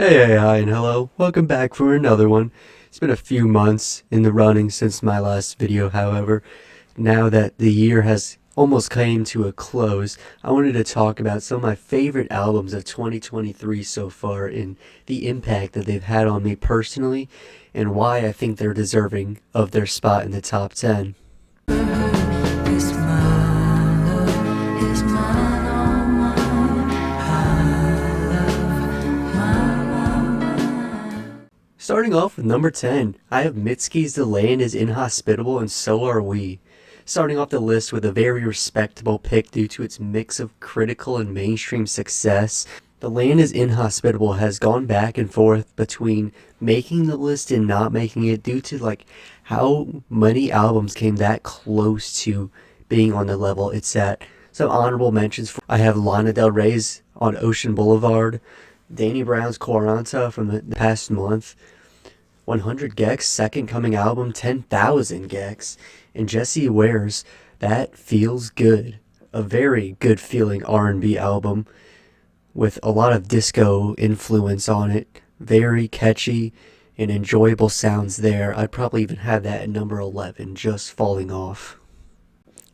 Hey, hi, and hello. Welcome back for another one. It's been a few months in the running since my last video, however. Now that the year has almost came to a close, I wanted to talk about some of my favorite albums of 2023 so far and the impact that they've had on me personally and why I think they're deserving of their spot in the top 10. Starting off with number 10, I have Mitski's The Land is Inhospitable and So Are We. Starting off the list with a very respectable pick due to its mix of critical and mainstream success. The Land is Inhospitable has gone back and forth between making the list and not making it due to how many albums came that close to being on the level it's at. Some honorable mentions I have Lana Del Rey's on Ocean Boulevard, Danny Brown's Quaranta from the past month, 100 Gex second coming album, 10,000 Gex, and Jessie Ware's That Feels Good, a very good feeling R&B album with a lot of disco influence on it, very catchy and enjoyable sounds there. I'd probably even have that at number 11, just falling off.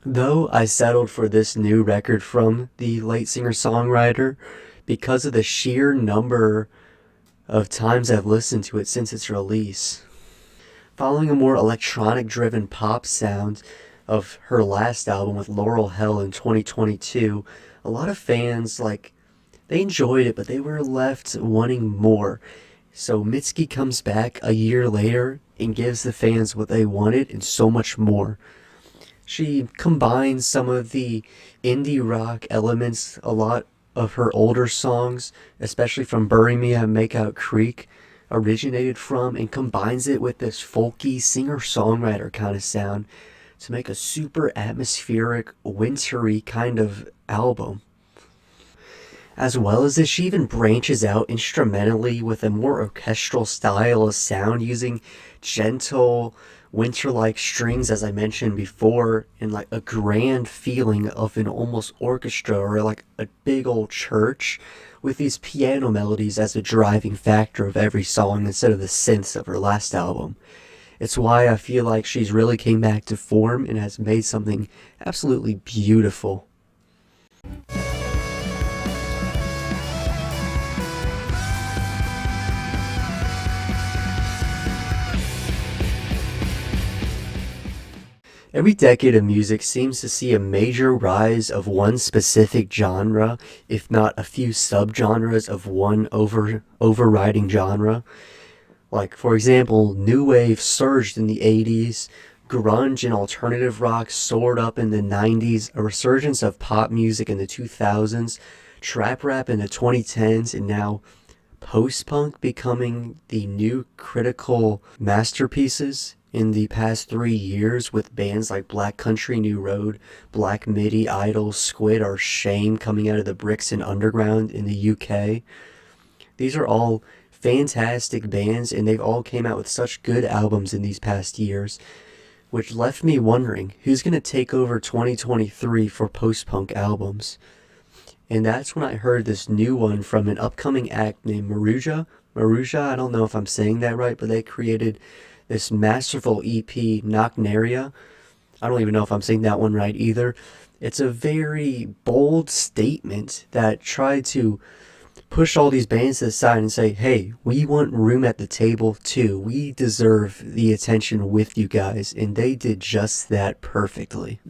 Though I settled for this new record from the late singer-songwriter because of the sheer number of times I've listened to it since its release. Following a more electronic-driven pop sound of her last album with Laurel Hell in 2022, a lot of fans, they enjoyed it, but they were left wanting more. So Mitski comes back a year later and gives the fans what they wanted and so much more. She combines some of the indie rock elements a lot of her older songs, especially from Bury Me at Makeout Creek, originated from, and combines it with this folky singer-songwriter kind of sound to make a super atmospheric, wintry kind of album. As well as this, she even branches out instrumentally with a more orchestral style of sound using gentle, winter-like strings, as I mentioned before, and a grand feeling of an almost orchestra or a big old church with these piano melodies as a driving factor of every song instead of the synths of her last album. It's why I feel like she's really came back to form and has made something absolutely beautiful. Every decade of music seems to see a major rise of one specific genre, if not a few subgenres of one overriding genre. For example, new wave surged in the 80s, grunge and alternative rock soared up in the 90s, a resurgence of pop music in the 2000s, trap rap in the 2010s, and now post-punk becoming the new critical masterpieces in the past 3 years with bands like Black Country New Road, Black Midi, Idol, Squid, or Shame coming out of the Brixton Underground in the UK. These are all fantastic bands and they've all came out with such good albums in these past years, which left me wondering who's going to take over 2023 for post-punk albums. And that's when I heard this new one from an upcoming act named Maruja. I don't know if I'm saying that right, but they created this masterful EP, Knocknarea. I don't even know if I'm saying that one right either. It's a very bold statement that tried to push all these bands to the side and say, hey, we want room at the table too. We deserve the attention with you guys. And they did just that perfectly.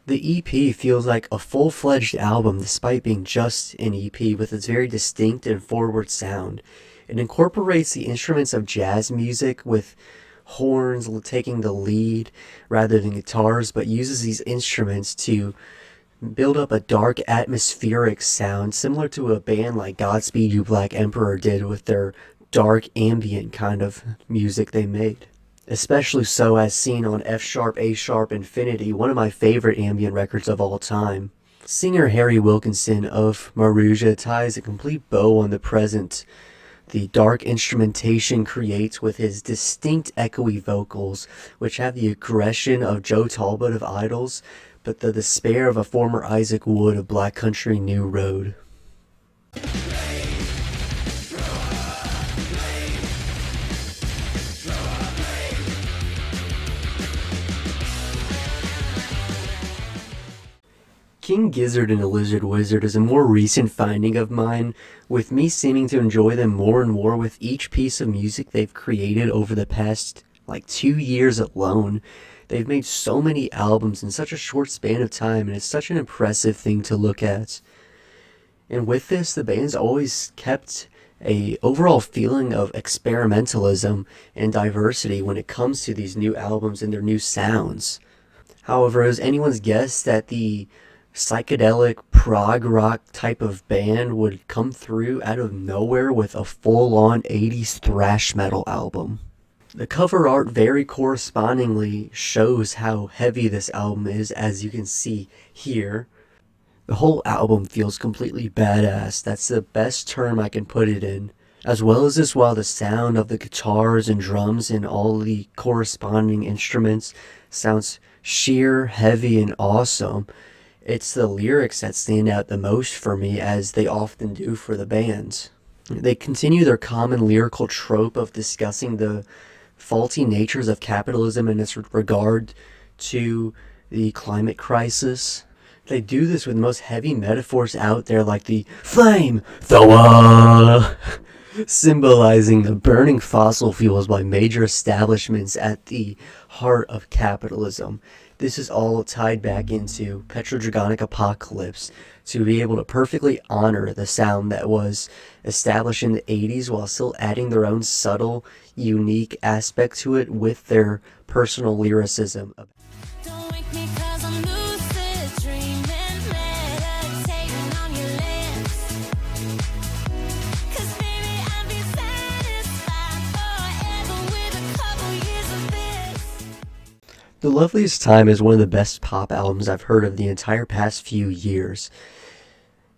The EP feels like a full-fledged album despite being just an EP with its very distinct and forward sound. It incorporates the instruments of jazz music with horns taking the lead rather than guitars, but uses these instruments to build up a dark atmospheric sound similar to a band like Godspeed You Black Emperor did with their dark ambient kind of music they made. Especially so as seen on F Sharp, A Sharp, Infinity, one of my favorite ambient records of all time. Singer Harry Wilkinson of Maruja ties a complete bow on the present the dark instrumentation creates with his distinct echoey vocals, which have the aggression of Joe Talbot of Idols, but the despair of a former Isaac Wood of Black Country New Road. King Gizzard and the Lizard Wizard is a more recent finding of mine, with me seeming to enjoy them more and more with each piece of music they've created over the past, 2 years alone. They've made so many albums in such a short span of time, and it's such an impressive thing to look at. And with this, the band's always kept a overall feeling of experimentalism and diversity when it comes to these new albums and their new sounds. However, it was anyone's guess that the psychedelic prog rock type of band would come through out of nowhere with a full-on 80s thrash metal album. The cover art very correspondingly shows how heavy this album is, as you can see here. The whole album feels completely badass. That's the best term I can put it in. As well as this, while the sound of the guitars and drums and all the corresponding instruments sounds sheer, heavy, and awesome, it's the lyrics that stand out the most for me, as they often do for the band. They continue their common lyrical trope of discussing the faulty natures of capitalism in its regard to the climate crisis. They do this with the most heavy metaphors out there, like the flame thrower, symbolizing the burning fossil fuels by major establishments at the heart of capitalism. This is all tied back into PetroDragonic Apocalypse to be able to perfectly honor the sound that was established in the 80s while still adding their own subtle, unique aspect to it with their personal lyricism. The Loveliest Time is one of the best pop albums I've heard of the entire past few years.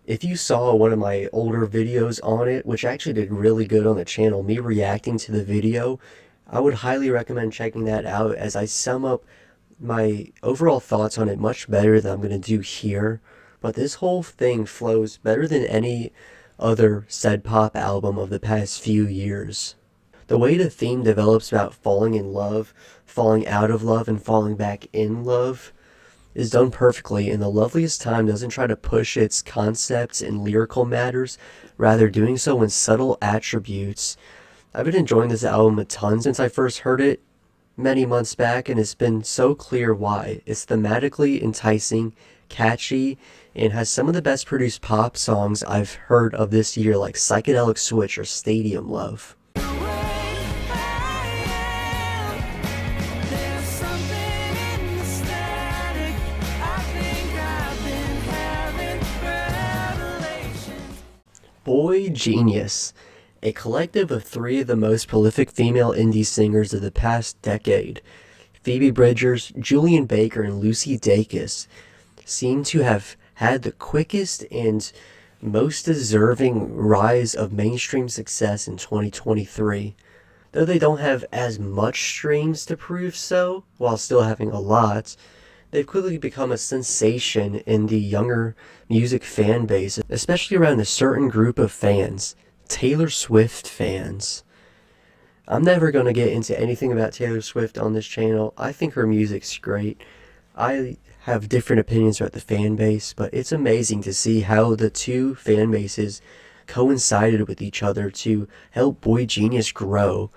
If you saw one of my older videos on it, which actually did really good on the channel, me reacting to the video, I would highly recommend checking that out, as I sum up my overall thoughts on it much better than I'm going to do here. But this whole thing flows better than any other said pop album of the past few years. The way the theme develops about falling in love, falling out of love, and falling back in love is done perfectly, and The Loveliest Time doesn't try to push its concepts and lyrical matters, rather doing so in subtle attributes. I've been enjoying this album a ton since I first heard it many months back, and it's been so clear why. It's thematically enticing, catchy, and has some of the best produced pop songs I've heard of this year, like Psychedelic Switch or Stadium Love. Boygenius, a collective of 3 of the most prolific female indie singers of the past decade, Phoebe Bridgers, Julian Baker, and Lucy Dacus, seem to have had the quickest and most deserving rise of mainstream success in 2023. Though they don't have as much streams to prove so, while still having a lot, they've quickly become a sensation in the younger music fan base, especially around a certain group of fans, Taylor Swift fans. I'm never going to get into anything about Taylor Swift on this channel. I think her music's great. I have different opinions about the fan base, but it's amazing to see how the two fan bases coincided with each other to help Boygenius grow.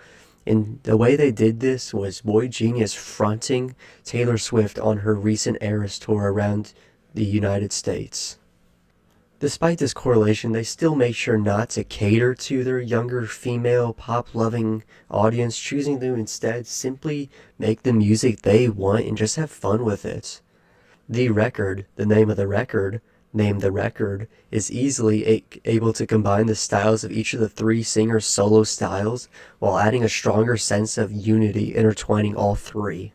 And the way they did this was Boygenius fronting Taylor Swift on her recent Eras tour around the United States. Despite this correlation, they still make sure not to cater to their younger female pop-loving audience, choosing to instead simply make the music they want and just have fun with it. The Record, the name of the record, named The Record, is easily able to combine the styles of each of the 3 singers' solo styles while adding a stronger sense of unity, intertwining all 3.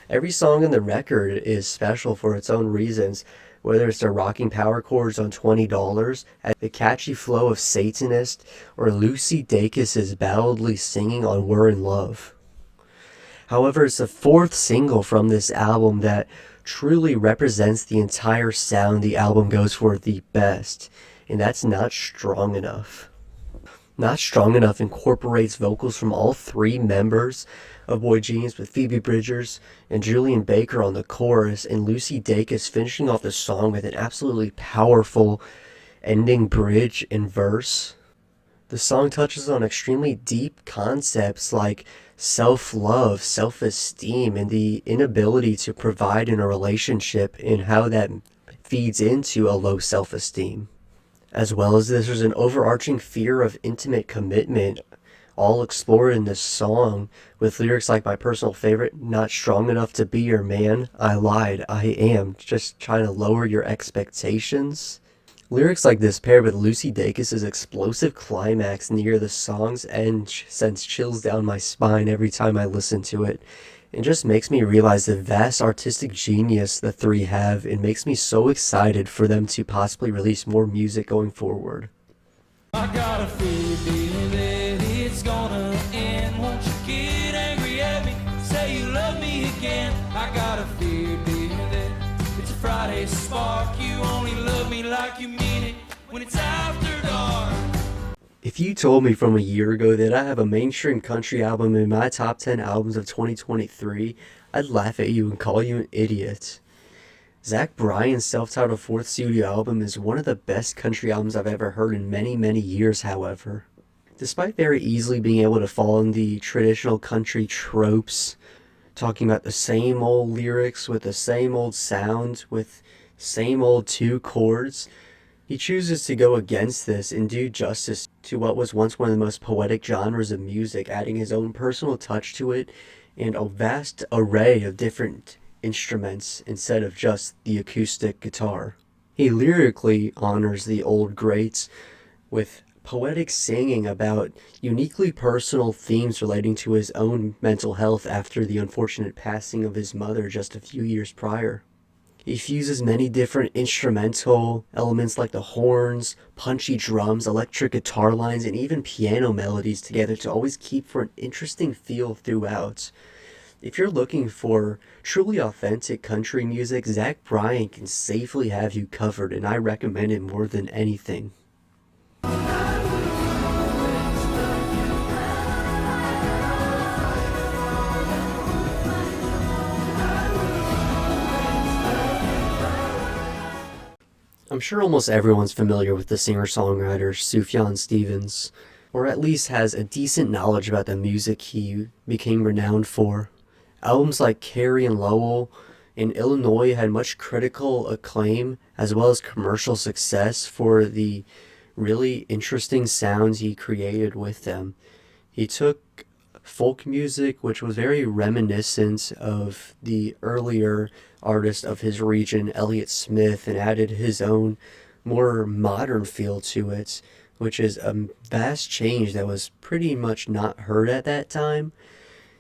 Every song in The Record is special for its own reasons, whether it's the rocking power chords on $20, the catchy flow of Satanist, or Lucy Dacus' balladly singing on We're in Love. However, it's the 4th single from this album that truly represents the entire sound the album goes for the best, and that's Not Strong Enough. Not Strong Enough incorporates vocals from all three members of Boygenius, with Phoebe Bridgers and Julian Baker on the chorus, and Lucy Dacus finishing off the song with an absolutely powerful ending bridge and verse. The song touches on extremely deep concepts like self-love, self-esteem, and the inability to provide in a relationship, and how that feeds into a low self-esteem. As well as this, there's an overarching fear of intimate commitment, all explored in this song, with lyrics like my personal favorite, "Not strong enough to be your man, I lied, I am," just trying to lower your expectations. Lyrics like this paired with Lucy Dacus' explosive climax near the song's end sends chills down my spine every time I listen to it. It just makes me realize the vast artistic genius the three have, and makes me so excited for them to possibly release more music going forward. I got a feeling that it's gonna end. Won't you get angry at me? Say you love me again. I got a feeling that it's a Friday spark. You only love me like you mean it when it's after dark. If you told me from a year ago that I have a mainstream country album in my top 10 albums of 2023, I'd laugh at you and call you an idiot. Zach Bryan's self-titled fourth studio album is one of the best country albums I've ever heard in many, many years, however. Despite very easily being able to fall in the traditional country tropes, talking about the same old lyrics with the same old sound, with same old two chords, he chooses to go against this and do justice to what was once one of the most poetic genres of music, adding his own personal touch to it and a vast array of different instruments instead of just the acoustic guitar. He lyrically honors the old greats with poetic singing about uniquely personal themes relating to his own mental health after the unfortunate passing of his mother just a few years prior. He fuses many different instrumental elements like the horns, punchy drums, electric guitar lines, and even piano melodies together to always keep for an interesting feel throughout. If you're looking for truly authentic country music, Zach Bryan can safely have you covered, and I recommend it more than anything. I'm sure almost everyone's familiar with the singer-songwriter Sufjan Stevens, or at least has a decent knowledge about the music he became renowned for. Albums like Carrie and Lowell in Illinois had much critical acclaim as well as commercial success for the really interesting sounds he created with them. He took folk music, which was very reminiscent of the earlier artist of his region, Elliott Smith, and added his own more modern feel to it, which is a vast change that was pretty much not heard at that time.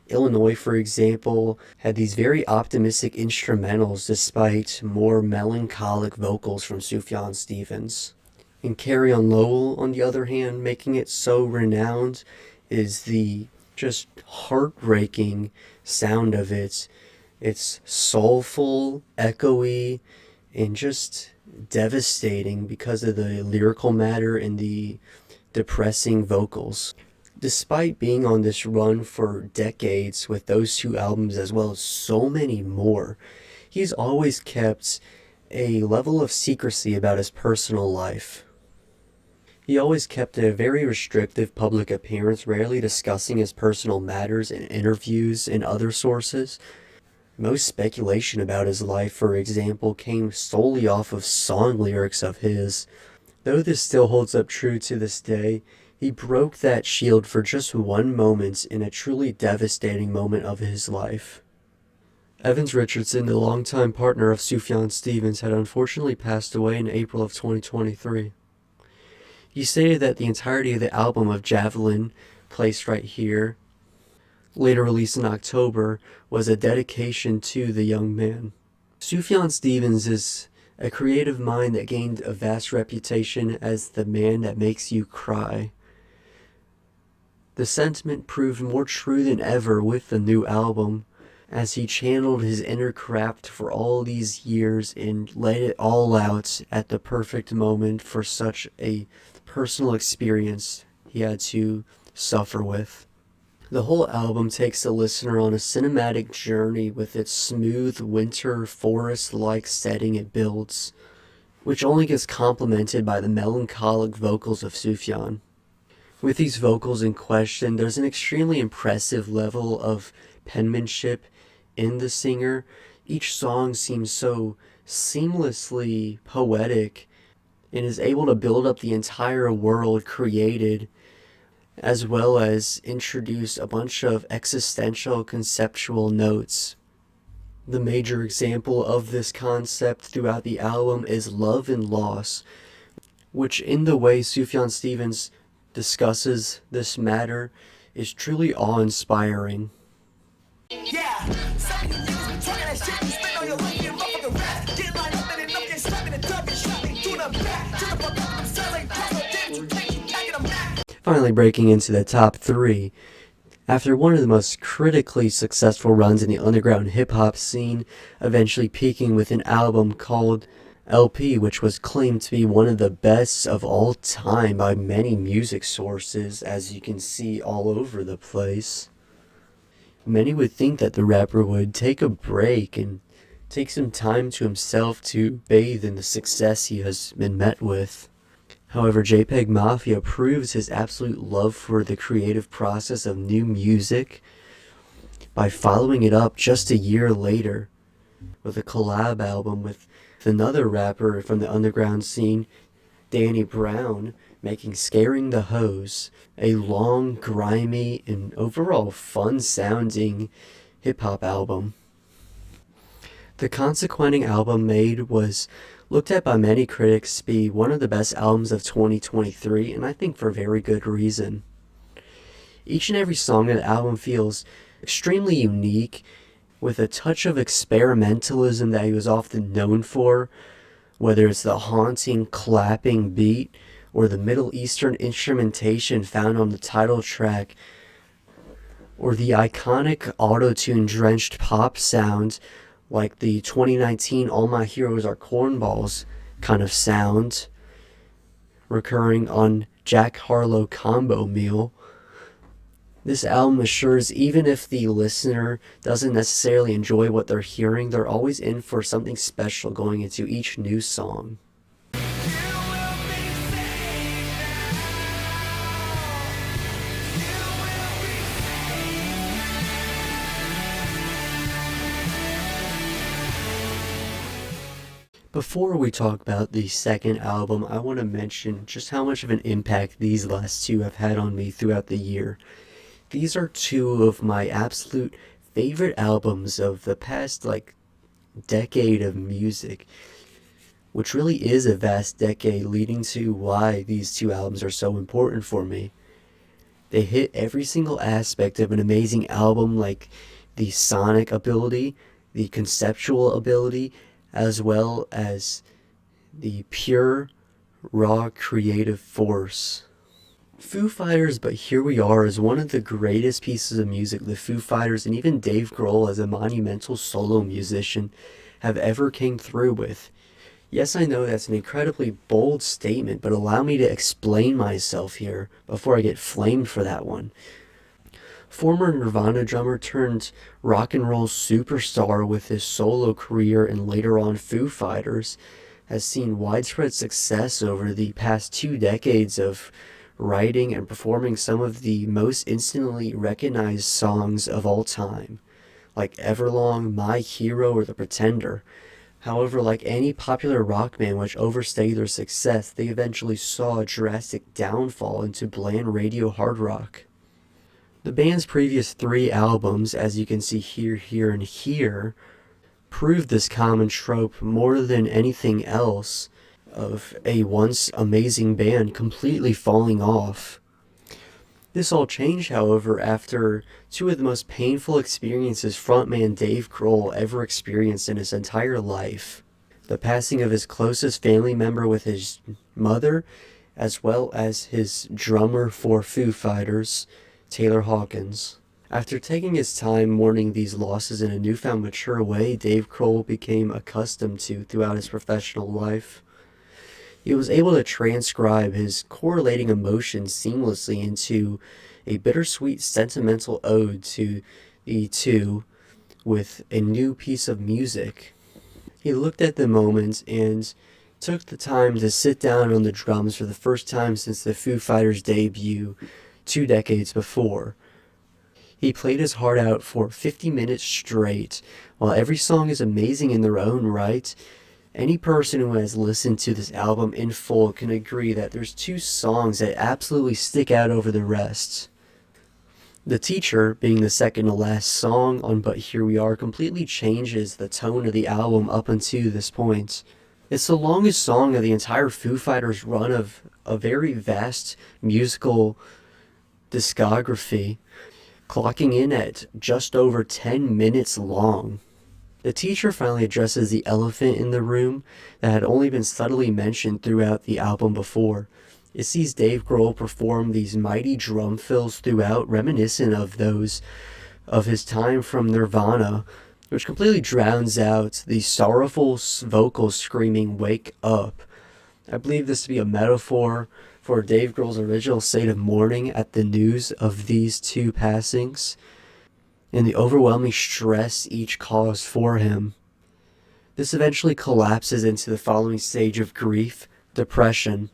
Illinois, for example, had these very optimistic instrumentals despite more melancholic vocals from Sufjan Stevens. And Carry On Lowell, on the other hand, making it so renowned is the just heartbreaking sound of it. It's soulful, echoey, and just devastating because of the lyrical matter and the depressing vocals. Despite being on this run for decades with those two albums as well as so many more, he's always kept a level of secrecy about his personal life. He always kept a very restrictive public appearance, rarely discussing his personal matters in interviews and other sources. Most speculation about his life, for example, came solely off of song lyrics of his. Though this still holds up true to this day, he broke that shield for just one moment in a truly devastating moment of his life. Evans Richardson, the longtime partner of Sufjan Stevens, had unfortunately passed away in April of 2023. He stated that the entirety of the album of Javelin, placed right here, later released in October, was a dedication to the young man. Sufjan Stevens is a creative mind that gained a vast reputation as the man that makes you cry. The sentiment proved more true than ever with the new album, as he channeled his inner craft for all these years and let it all out at the perfect moment for such a personal experience he had to suffer with. The whole album takes the listener on a cinematic journey with its smooth winter forest-like setting it builds, which only gets complemented by the melancholic vocals of Sufjan. With these vocals in question, there's an extremely impressive level of penmanship in the singer. Each song seems so seamlessly poetic and is able to build up the entire world created, as well as introduce a bunch of existential conceptual notes. The major example of this concept throughout the album is love and loss, which in the way Sufjan Stevens discusses this matter is truly awe-inspiring. Yeah, some of you niggas been talking that shit. You spend all your life in motherfucking rap. Get lined up and enough, get slapped in the dub, get shot, they doing them back. Turn the fuck up, them sounds like puzzle, damn, you take, you packing them back. Finally breaking into the top 3. After one of the most critically successful runs in the underground hip-hop scene, eventually peaking with an album called LP, which was claimed to be one of the best of all time by many music sources, as you can see all over the place. Many would think that the rapper would take a break and take some time to himself to bathe in the success he has been met with. However, JPEGMAFIA proves his absolute love for the creative process of new music by following it up just a year later with a collab album with another rapper from the underground scene, Danny Brown, making Scaring the Hose, a long, grimy, and overall fun-sounding hip-hop album. The consequent album made was looked at by many critics to be one of the best albums of 2023, and I think for very good reason. Each and every song in the album feels extremely unique, with a touch of experimentalism that he was often known for, whether it's the haunting clapping beat or the Middle Eastern instrumentation found on the title track, or the iconic auto-tune drenched pop sound like the 2019 All My Heroes Are Cornballs kind of sound recurring on Jack Harlow Combo Meal. This album assures even if the listener doesn't necessarily enjoy what they're hearing, they're always in for something special going into each new song. Before we talk about the second album, I want to mention just how much of an impact these last two have had on me throughout the year. These are two of my absolute favorite albums of the past, decade of music, which really is a vast decade, leading to why these two albums are so important for me. They hit every single aspect of an amazing album, like the sonic ability, the conceptual ability, as well as the pure, raw creative force. Foo Fighters, But Here We Are is one of the greatest pieces of music the Foo Fighters and even Dave Grohl as a monumental solo musician have ever came through with. Yes, I know that's an incredibly bold statement, but allow me to explain myself here before I get flamed for that one. Former Nirvana drummer turned rock and roll superstar with his solo career and later on Foo Fighters has seen widespread success over the past 2 decades of writing and performing some of the most instantly recognized songs of all time, like Everlong, My Hero, or The Pretender. However, like any popular rock band which overstayed their success, they eventually saw a drastic downfall into bland radio hard rock. The band's previous 3 albums, as you can see here, here, and here, proved this common trope more than anything else of a once amazing band completely falling off. This all changed, however, after 2 of the most painful experiences frontman Dave Grohl ever experienced in his entire life. The passing of his closest family member with his mother, as well as his drummer for Foo Fighters, Taylor Hawkins. After taking his time mourning these losses in a newfound mature way Dave Grohl became accustomed to throughout his professional life, He was able to transcribe his correlating emotions seamlessly into a bittersweet sentimental ode to the two with a new piece of music. He looked at the moment and took the time to sit down on the drums for the first time since the Foo Fighters debut 2 decades before. He played his heart out for 50 minutes straight. While every song is amazing in their own right, any person who has listened to this album in full can agree that there's 2 songs that absolutely stick out over the rest. The Teacher, being the second to last song on But Here We Are, completely changes the tone of the album up until this point. It's the longest song of the entire Foo Fighters run of a very vast musical discography, clocking in at just over 10 minutes long. The Teacher finally addresses the elephant in the room that had only been subtly mentioned throughout the album before. It sees Dave Grohl perform these mighty drum fills throughout, reminiscent of those of his time from Nirvana, which completely drowns out the sorrowful vocals screaming, "Wake up." I believe this to be a metaphor for Dave Grohl's original state of mourning at the news of these 2 passings, and the overwhelming stress each caused for him. This eventually collapses into the following stage of grief, depression.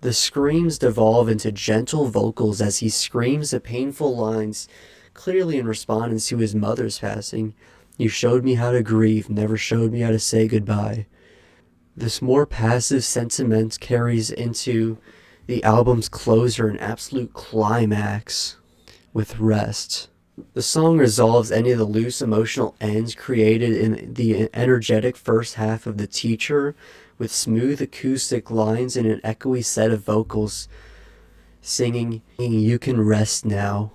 The screams devolve into gentle vocals as he screams the painful lines, clearly in response to his mother's passing. "You showed me how to grieve, never showed me how to say goodbye." This more passive sentiment carries into the album's closer and absolute climax with Rest. The song resolves any of the loose emotional ends created in the energetic first half of The Teacher, with smooth acoustic lines and an echoey set of vocals singing, "You can rest now."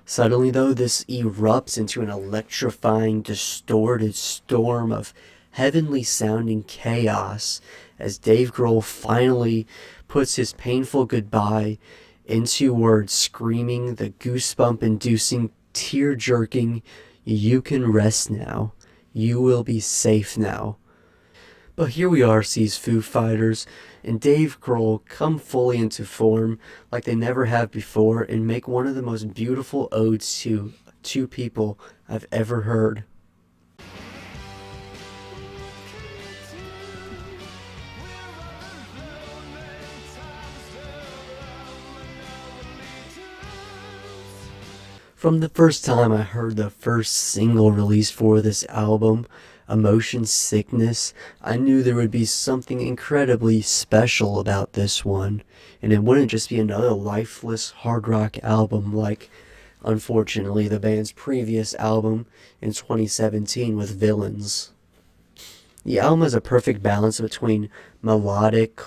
Suddenly though, this erupts into an electrifying, distorted storm of heavenly sounding chaos as Dave Grohl finally puts his painful goodbye into words, screaming the goosebump-inducing, tear-jerking, "You can rest now. You will be safe now." But Here We Are sees Foo Fighters and Dave Grohl come fully into form like they never have before and make one of the most beautiful odes to 2 people I've ever heard. From the first time I heard the first single released for this album, Emotion Sickness, I knew there would be something incredibly special about this one, and it wouldn't just be another lifeless hard rock album like, unfortunately, the band's previous album in 2017 with Villains. The album has a perfect balance between melodic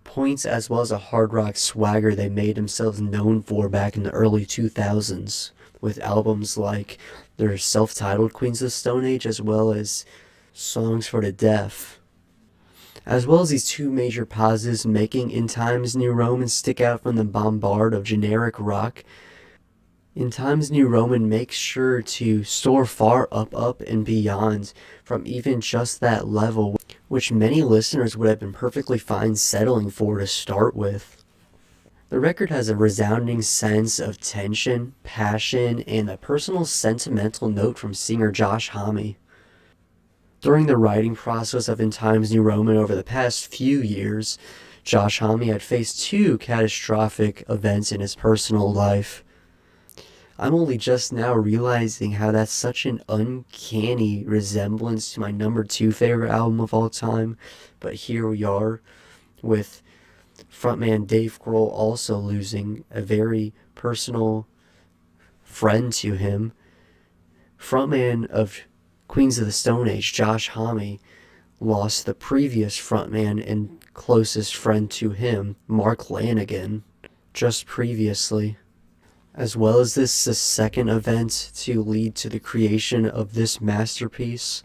points as well as a hard rock swagger they made themselves known for back in the early 2000s, with albums like their self-titled Queens of the Stone Age as well as Songs for the Deaf. As well as these 2 major positives making In Times New Roman stick out from the bombard of generic rock. In Times New Roman makes sure to soar far up and beyond from even just that level, which many listeners would have been perfectly fine settling for to start with. The record has a resounding sense of tension, passion, and a personal sentimental note from singer Josh Homme. During the writing process of In Times New Roman over the past few years, Josh Homme had faced 2 catastrophic events in his personal life. I'm only just now realizing how that's such an uncanny resemblance to my number 2 favorite album of all time, but here we are with frontman Dave Grohl also losing a very personal friend to him. Frontman of Queens of the Stone Age, Josh Homme, lost the previous frontman and closest friend to him, Mark Lanegan, just previously. As well as this, the second event to lead to the creation of this masterpiece,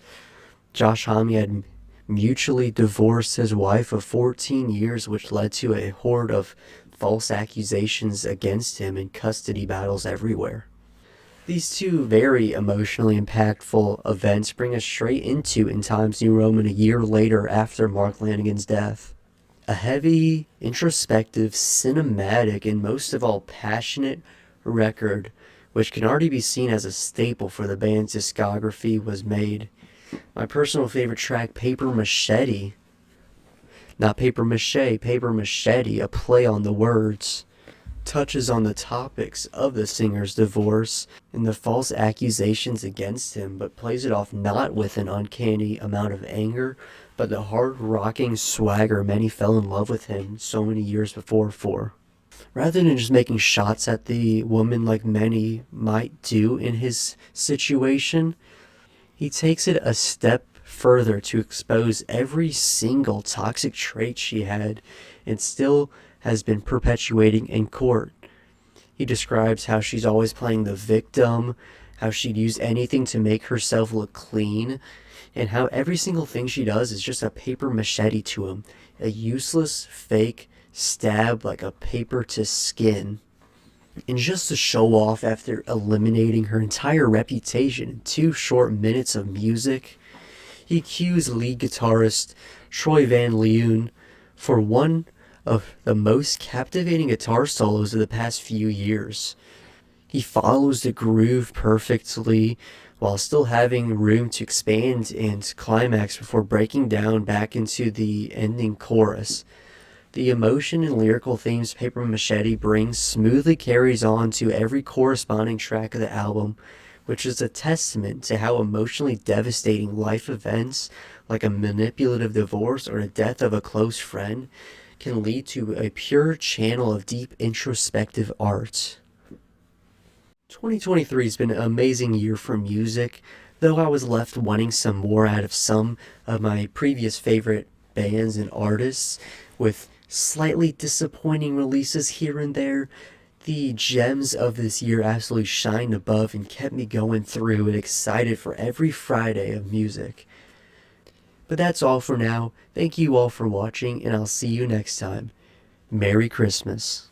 Josh Homme had mutually divorced his wife of 14 years, which led to a horde of false accusations against him and custody battles everywhere. These 2 very emotionally impactful events bring us straight into In Times New Roman a year later after Mark Lanegan's death. A heavy, introspective, cinematic, and most of all passionate record, which can already be seen as a staple for the band's discography, was made. My personal favorite track, Paper Machete, not Paper Mache, Paper Machete, a play on the words, touches on the topics of the singer's divorce and the false accusations against him, but plays it off not with an uncanny amount of anger, but the hard-rocking swagger many fell in love with him so many years before for. Rather than just making shots at the woman like many might do in his situation, he takes it a step further to expose every single toxic trait she had and still has been perpetuating in court. He describes how she's always playing the victim, how she'd use anything to make herself look clean, and how every single thing she does is just a paper machete to him, a useless, fake stab like a paper to skin. And just to show off after eliminating her entire reputation in 2 short minutes of music, he cues lead guitarist Troy Van Leeuwen for one of the most captivating guitar solos of the past few years. He follows the groove perfectly while still having room to expand and climax before breaking down back into the ending chorus. The emotion and lyrical themes Paper Machete brings smoothly carries on to every corresponding track of the album, which is a testament to how emotionally devastating life events like a manipulative divorce or the death of a close friend can lead to a pure channel of deep introspective art. 2023 has been an amazing year for music, though I was left wanting some more out of some of my previous favorite bands and artists, with slightly disappointing releases here and there. The gems of this year absolutely shined above and kept me going through and excited for every Friday of music. But that's all for now. Thank you all for watching, and I'll see you next time. Merry Christmas.